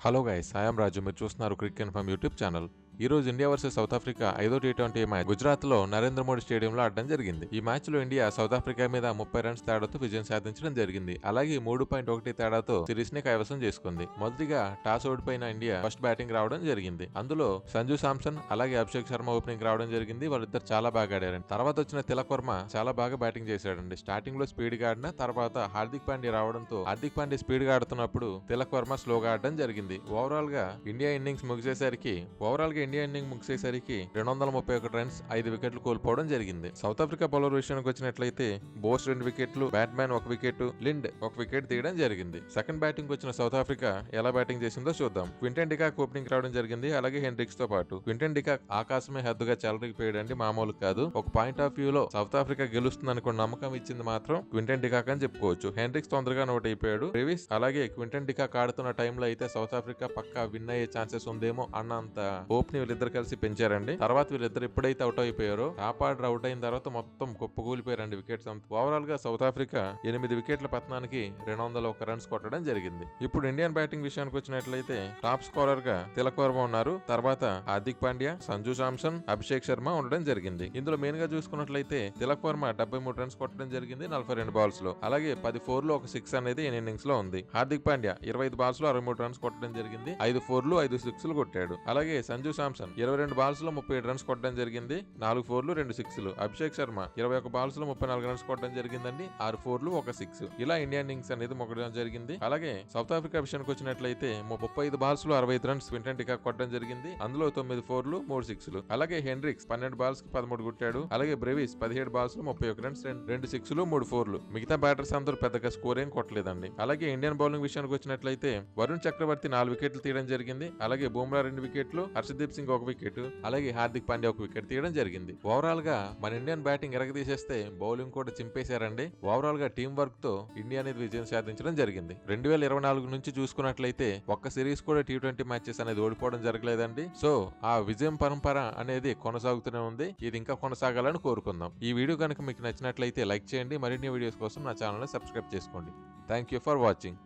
Hello guys, I'm రాజు. మీరు చూస్తున్నారు cricket inform YouTube channel. ఈ రోజు ఇండియా వర్సెస్ సౌత్ ఆఫ్రికా 5వ టీ20 మ్యాచ్ గుజరాత్ లో నరేంద్ర మోడీ స్టేడియంలో ఆడడం జరిగింది. ఈ మ్యాచ్ లో ఇండియా సౌత్ ఆఫ్రికా మీద 30 రన్స్ తేడాతో విజయం సాధించడం జరిగింది. అలాగే 3.1 తేడాతో సిరీస్ ని కైవసం చేసుకుంది. మొదటిగా టాస్ ఓడిపోయిన ఇండియా ఫస్ట్ బ్యాటింగ్ రావడం జరిగింది. అందులో సంజు శాంసన్ అలాగే అభిషేక్ శర్మ ఓపెనింగ్ రావడం జరిగింది. వాళ్ళిద్దరు చాలా బాగా ఆడారండి. తర్వాత వచ్చిన తిలక్ వర్మ చాలా బాగా బ్యాటింగ్ చేశాడండి. స్టార్టింగ్ లో స్పీడ్ గా ఆడిన తర్వాత హార్దిక్ పాండ్యా రావడంతో హార్దిక్ పాండ్యా స్పీడ్ గా ఆడుతున్నప్పుడు తిలక్ వర్మ స్లోగా ఆడడం జరిగింది. ఓవరాల్ గా ఇండియా ఇన్నింగ్స్ ముగిసేసరికి 231 రన్స్ 5 వికెట్లు కోల్పోవడం జరిగింది. సౌత్ ఆఫ్రికా బౌలర్ విషయానికి వచ్చినట్లయితే బోస్ 2 వికెట్లు, బ్యాట్మ్యాన్ 1 వికెట్, లిండ్ 1 వికెట్ తీయడం జరిగింది. సెకండ్ బ్యాటింగ్ వచ్చిన సౌత్ ఆఫ్రికా ఎలా బ్యాటింగ్ చేసిందో చూద్దాం. క్వింటన్ డికాక్ ఓపెనింగ్ రావడం జరిగింది. అలాగే హెన్రిక్స్ తో పాటు క్వింటన్ డికాక్ ఆకాశమే హద్దుగా చెలరిగిపోయాడండి. మామూలు కాదు. ఒక పాయింట్ ఆఫ్ వ్యూ లో సౌత్ ఆఫ్రికా గెలుస్తుంది అనుకున్న నమ్మకం ఇచ్చింది మాత్రం క్వింటన్ డికాక్ అని చెప్పుకోవచ్చు. హెన్రిక్స్ తొందరగా నోట్ అయిపోయాడు. రివిస్ అలాగే క్వింటన్ డికాక్ ఆడుతున్న టైంలో అయితే సౌత్ ఆఫ్రికా పక్కా విన్ అయ్యే ఛాన్సెస్ ఉందేమో అన్నంత హోప్ ని వీళ్ళిద్దరు కలిసి పెంచారండి. తర్వాత వీళ్ళిద్దరు ఎప్పుడైతే అవుట్ అయిపోయారో టాప్ ఆర్డర్ అవుట్ అయిన తర్వాత మొత్తం కుప్పకూలిపోయారండి వికెట్స్. ఓవరాల్ గా సౌత్ ఆఫ్రికా 8 వికెట్ల పతనానికి 201 రన్స్ కొట్టడం జరిగింది. ఇప్పుడు ఇండియన్ బ్యాటింగ్ విషయానికి వచ్చినట్లయితే టాప్ స్కోరర్ గా తిలక్ వర్మ ఉన్నారు. తర్వాత హార్దిక్ పాండ్యా, సంజు శాంసన్, అభిషేక్ శర్మ ఉండడం జరిగింది. ఇందులో మెయిన్ గా చూసుకున్నట్లయితే తిలక్ వర్మ 73 రన్స్ కొట్టడం జరిగింది 42 బాల్స్ లో. అలాగే 10 4లు 1 6 అనేది ఇన్నింగ్స్ లో ఉంది. హార్దిక్ పాండ్యా 25 బాల్స్ లో 63 రన్స్ కొట్టడం జరిగింది. 5 4లు 5 6లు కొట్టాడు. అలాగే సంజు శాంసన్ 22 బాల్స్ లో 37 రన్స్ కొట్టడం జరిగింది. 4 4లు 2 6లు. అభిషేక్ శర్మ 21 బాల్స్ లో 34 రన్స్ కొట్టడం జరిగిందండి. 6 4లు 1 6. ఇలా ఇండియన్ ఇన్నింగ్స్ అనేది మొక్కడం జరిగింది. అలాగే సౌత్ ఆఫ్రికా విషయానికి వచ్చినట్లయితే 35 బాల్స్ లో 65 రన్స్ క్వింటన్ డికాక్ కొట్టడం జరిగింది. అందులో 9 4లు 3 6లు. అలాగే హెన్రిక్స్ 12 బాల్స్ కి 13 కొట్టాడు. అలాగే బ్రెవిస్ 17 బాల్స్ లో 31 రన్స్ 2 6లు 3 4లు. మిగతా బ్యాటర్స్ అందరూ పెద్దగా స్కోర్ ఏం కొట్టలేదండి. అలాగే ఇండియన్ బౌలింగ్ విషయానికి వచ్చినట్లయితే వరుణ్ చక్రవర్తి 4 వికెట్లు తీయడం జరిగింది. అలాగే బుమ్రా 2 వికెట్లు, హర్షదీప్ సింగ్ 1 వికెట్, అలాగే హార్దిక్ పాండ్యా 1 వికెట్ తీయడం జరిగింది. ఓవరాల్ గా మన ఇండియన్ బ్యాటింగ్ ఎరగదీసేస్తే బౌలింగ్ కూడా చింపేశారండి. ఓవరాల్ గా టీం వర్క్ తో ఇండియా అనేది విజయం సాధించడం జరిగింది. 2024 నుంచి చూసుకున్నట్లయితే ఒక్క సిరీస్ కూడా T20 మ్యాచెస్ అనేది ఓడిపోవడం జరగలేదండి. సో ఆ విజయం పరంపర అనేది కొనసాగుతూనే ఉంది. ఇది ఇంకా కొనసాగాలని కోరుకుందాం. ఈ వీడియో కనుక మీకు నచ్చినట్లయితే లైక్ చేయండి. మరిన్ని వీడియోస్ కోసం నా ఛానల్ ని సబ్స్క్రైబ్ చేసుకోండి. Thank you for watching.